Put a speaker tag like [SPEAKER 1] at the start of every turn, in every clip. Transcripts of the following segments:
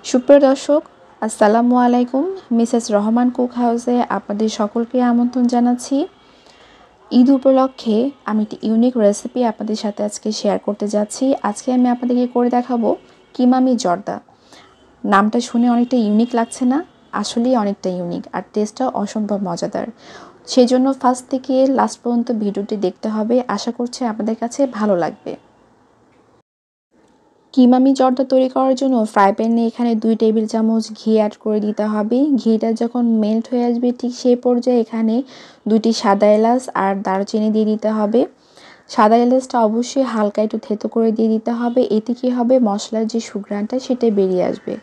[SPEAKER 1] সুপ্রিয় দর্শক, আসসালামু আলাইকুম। মিসেস রহমান কুক হাউসে আপনাদের সকলকে আমন্ত্রণ জানাচ্ছি। ঈদ উপলক্ষে আমি একটি ইউনিক রেসিপি আপনাদের সাথে আজকে শেয়ার করতে যাচ্ছি। আজকে আমি আপনাদেরকে করে দেখাবো কিমামি জর্দা। নামটা শুনে অনেকটা ইউনিক লাগছে না? আসলেই অনেকটা ইউনিক, আর টেস্টটাও অসম্ভব মজাদার। সেজন্য ফার্স্ট থেকে লাস্ট পর্যন্ত ভিডিওটি দেখতে হবে। আশা করছি আপনাদের কাছে ভালো লাগবে। কিমামি জর্দা তৈরি করার জন্য ফ্রাই প্যানে এখানে 2 টেবিল চামচ ঘি অ্যাড করে দিতে হবে। ঘিটা যখন মেল্ট হয়ে আসবে ঠিক সেই পর্যায়ে এখানে 2টি সাদা এলাচ আর দারুচিনি দিয়ে দিতে হবে। সাদা এলাচটা অবশ্যই হালকা একটু থেতো করে দিয়ে দিতে হবে। এতে কী হবে, মশলার যে সুঘ্রাণটা সেটা বেরিয়ে আসবে।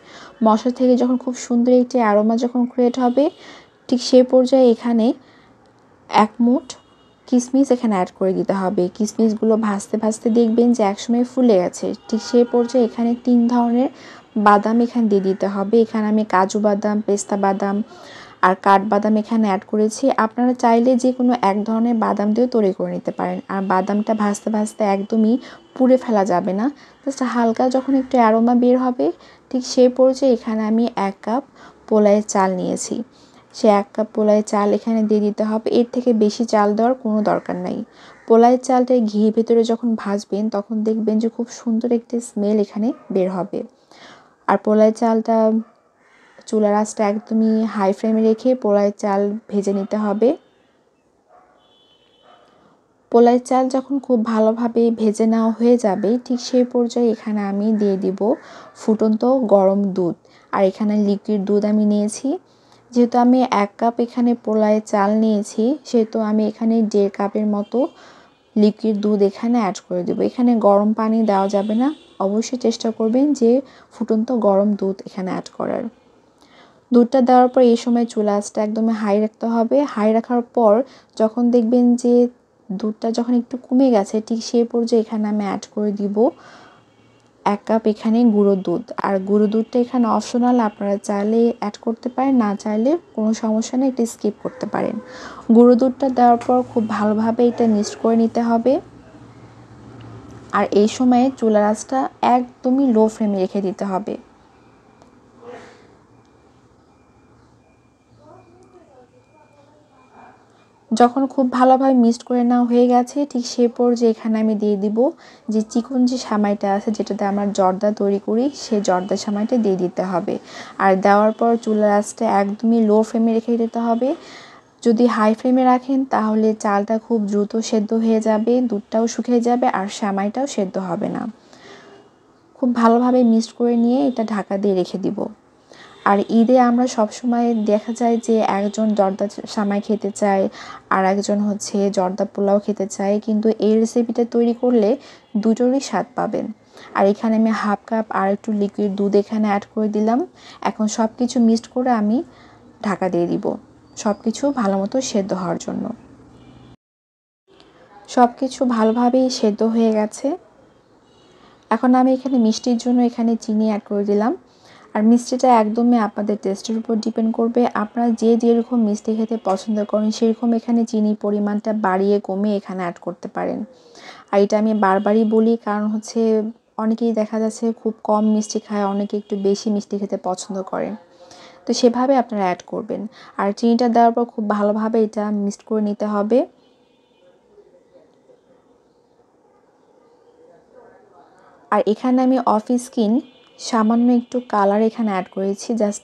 [SPEAKER 1] মশলা থেকে যখন খুব সুন্দর একটি অ্যারোমা যখন ক্রিয়েট হবে ঠিক সেই পর্যায়ে এখানে 1 মুঠ কিশমিশ এখানে অ্যাড করে দিতে হবে। কিশমিশগুলো ভাজতে ভাজতে দেখবেন যে একসময় ফুলে গেছে। ঠিক সেই পর্যায়ে এখানে 3 ধরনের বাদাম এখানে দিয়ে দিতে হবে। এখানে আমি কাজু বাদাম, পেস্তা বাদাম আর কাঠবাদাম এখানে অ্যাড করেছি। আপনারা চাইলে যে কোনো এক ধরনের বাদাম দিয়েও তৈরি করে নিতে পারেন। আর বাদামটা ভাজতে ভাজতে একদমই পুড়ে ফেলা যাবে না, জাস্ট হালকা যখন একটু অ্যারোমা বের হবে ঠিক সেই পর্যায়ে এখানে আমি 1 কাপ পোলাওয়ের চাল নিয়েছি। সে 1 কাপ পোলাওয়ের চাল এখানে দিয়ে দিতে হবে। এর থেকে বেশি চাল দেওয়ার কোনো দরকার নাই। পোলাওয়ের চালটা ঘিয়ের ভেতরে যখন ভাজবেন তখন দেখবেন যে খুব সুন্দর একটি স্মেল এখানে বের হবে। আর পোলাওয়ের চালটা চুলার আঁচটা একদমই হাই ফ্লেমে রেখে পোলাওয়ের চাল ভেজে নিতে হবে। পোলাওয়ের চাল যখন খুব ভালোভাবে ভেজে নেওয়া হয়ে যাবে ঠিক সেই পর্যায়ে এখানে আমি দিয়ে দিব ফুটন্ত গরম দুধ। আর এখানে লিকুইড দুধ আমি নিয়েছি। যেহেতু আমি 1 কাপ এখানে পোলাওয়ের চাল নিয়েছি সেহেতু আমি এখানে 1.5 কাপের মতো লিকুইড দুধ এখানে অ্যাড করে দেব। এখানে গরম পানি দেওয়া যাবে না, অবশ্যই চেষ্টা করবেন যে ফুটন্ত গরম দুধ এখানে অ্যাড করার। দুধটা দেওয়ার পর এই সময় চুলা আঁচটা একদমই হাই রাখতে হবে। হাই রাখার পর যখন দেখবেন যে দুধটা যখন একটু কমে গেছে ঠিক সেই পর্যায়ে এখানে আমি অ্যাড করে দিব 1 কাপ এখানে গুঁড়ো দুধ। আর গুঁড়ো দুধটা এখানে অপশনাল, আপনারা চাইলে অ্যাড করতে পারেন, না চাইলে কোনো সমস্যা নেই, এটা স্কিপ করতে পারেন। গুঁড়ো দুধটা দেওয়ার পর খুব ভালোভাবে এটা মিক্সড করে নিতে হবে। আর এই সময়ে চুলার আঁচটা একদমই লো ফ্লেমে রেখে দিতে হবে। যখন খুব ভালোভাবে মিক্সড করে নেওয়া হয়ে গেছে ঠিক সেই পর্যায়ে এখানে আমি দিয়ে দিব যে চিকন যে সেমাইটা আছে যেটাতে আমরা জর্দা তৈরি করি সেই জর্দা সেমাইটা দিয়ে দিতে হবে। আর দেওয়ার পর চুলার আঁচটা একদমই লো ফ্লেমে রেখে দিতে হবে। যদি হাই ফ্লেমে রাখেন তাহলে চালটা খুব দ্রুত সেদ্ধ হয়ে যাবে, দুধটাও শুকিয়ে যাবে আর সেমাইটাও সেদ্ধ হবে না। খুব ভালোভাবে মিক্সড করে নিয়ে এটা ঢাকা দিয়ে রেখে দিব। আর ঈদে আমরা সবসময় দেখা যায় যে একজন জর্দা সেমাই খেতে চায় আর একজন হচ্ছে জর্দা পোলাও খেতে চায়, কিন্তু এই রেসিপিটা তৈরি করলে দুটোরই স্বাদ পাবেন। আর এখানে আমি 1/2 কাপ আর একটু লিকুইড দুধ এখানে অ্যাড করে দিলাম। এখন সব কিছু মিক্সড করে আমি ঢাকা দিয়ে দিব সব কিছু ভালো মতো সেদ্ধ হওয়ার জন্য। সব কিছু ভালোভাবেই সেদ্ধ হয়ে গেছে। এখন আমি এখানে মিষ্টির জন্য এখানে চিনি অ্যাড করে দিলাম। আর মিষ্টিটা একদমই আপনাদের টেস্টের উপর ডিপেন্ড করবে। আপনারা যে যেরকম মিষ্টি খেতে পছন্দ করেন সেরকম এখানে চিনির পরিমাণটা বাড়িয়ে কমিয়ে এখানে অ্যাড করতে পারেন। আর এটা আমি বারবারই বলি, কারণ হচ্ছে অনেকেই দেখা যাচ্ছে খুব কম মিষ্টি খায়, অনেকে একটু বেশি মিষ্টি খেতে পছন্দ করেন, তো সেভাবে আপনারা অ্যাড করবেন। আর চিনিটা দেওয়ার পর খুব ভালোভাবে এটা মিক্সড করে নিতে হবে। আর এখানে আমি অফ স্কিন সামান্য একটু কালার এখানে অ্যাড করেছি জাস্ট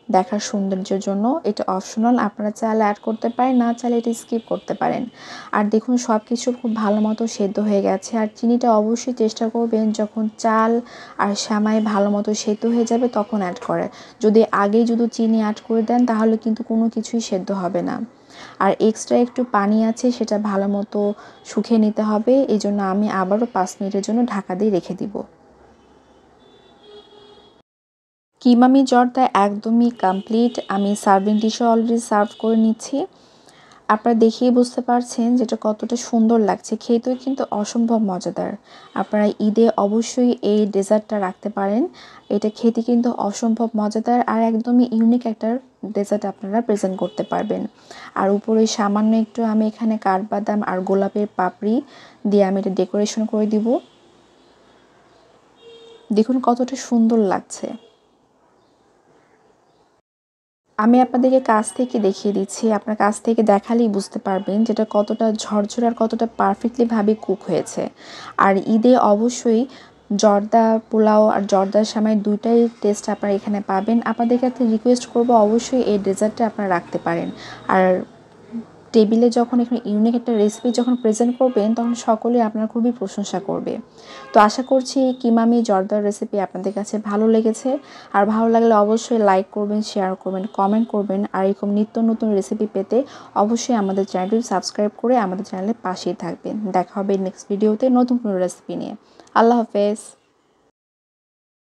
[SPEAKER 1] দেখার সৌন্দর্যের জন্য। এটা অপশনাল, আপনারা চাইলে অ্যাড করতে পারেন, না চাইলে এটা স্কিপ করতে পারেন। আর দেখুন সব কিছু খুব ভালো মতো সেদ্ধ হয়ে গেছে। আর চিনিটা অবশ্যই চেষ্টা করবেন যখন চাল আর সেমাই ভালো মতো সেদ্ধ হয়ে যাবে তখন অ্যাড করার। যদি আগেই যদি চিনি অ্যাড করে দেন তাহলে কিন্তু কোনো কিছুই সেদ্ধ হবে না। আর এক্সট্রা একটু পানি আছে সেটা ভালো মতো শুকিয়ে নিতে হবে, এই জন্য আমি আবারও 5 মিনিটের জন্য ঢাকা দিয়ে রেখে দিব। কিমামি জর্দা একদমই কমপ্লিট। আমি সার্ভিং ডিশে অলরেডি সার্ভ করে নিচ্ছি। আপনারা দেখেই বুঝতে পারছেন যেটা কতটা সুন্দর লাগছে, খেতেও কিন্তু অসম্ভব মজাদার। আপনারা ঈদে অবশ্যই এই ডেজার্টটা রাখতে পারেন, এটা খেতে কিন্তু অসম্ভব মজাদার আর একদমই ইউনিক একটা ডেজার্ট আপনারা প্রেজেন্ট করতে পারবেন। আর উপরে সামান্য একটু আমি এখানে কাঠবাদাম আর গোলাপের পাপড়ি দিয়ে আমি এটা ডেকোরেশন করে দিব। দেখুন কতটা সুন্দর লাগছে। আমি আপনাদেরকে কাছ থেকে দেখিয়ে দিচ্ছি। আপনার কাছ থেকে দেখালেই বুঝতে পারবেন যেটা কতটা ঝরঝরে আর কতটা পারফেক্টলি ভাবে কুক হয়েছে। আর ঈদে অবশ্যই জর্দা পোলাও আর জর্দার সেমাই ২ টাই টেস্ট আপনারা এখানে পাবেন। আপনাদের কাছে রিকোয়েস্ট করব অবশ্যই এই ডেজার্টটা আপনারা রাখতে পারেন। আর টেবিলে যখন এখানে ইউনিক একটা রেসিপি যখন প্রেজেন্ট করবেন তখন সকলেই আপনার খুবই প্রশংসা করবে। তো আশা করছি কিমামি জর্দার রেসিপি আপনাদের কাছে ভালো লেগেছে। আর ভালো লাগলে অবশ্যই লাইক করবেন, শেয়ার করবেন, কমেন্ট করবেন। আর এরকম নিত্য নতুন রেসিপি পেতে অবশ্যই আমাদের চ্যানেলটি সাবস্ক্রাইব করে আমাদের চ্যানেলের পাশেই থাকবেন। দেখা হবে নেক্সট ভিডিওতে নতুন কোনো রেসিপি নিয়ে। আল্লাহ হাফেজ।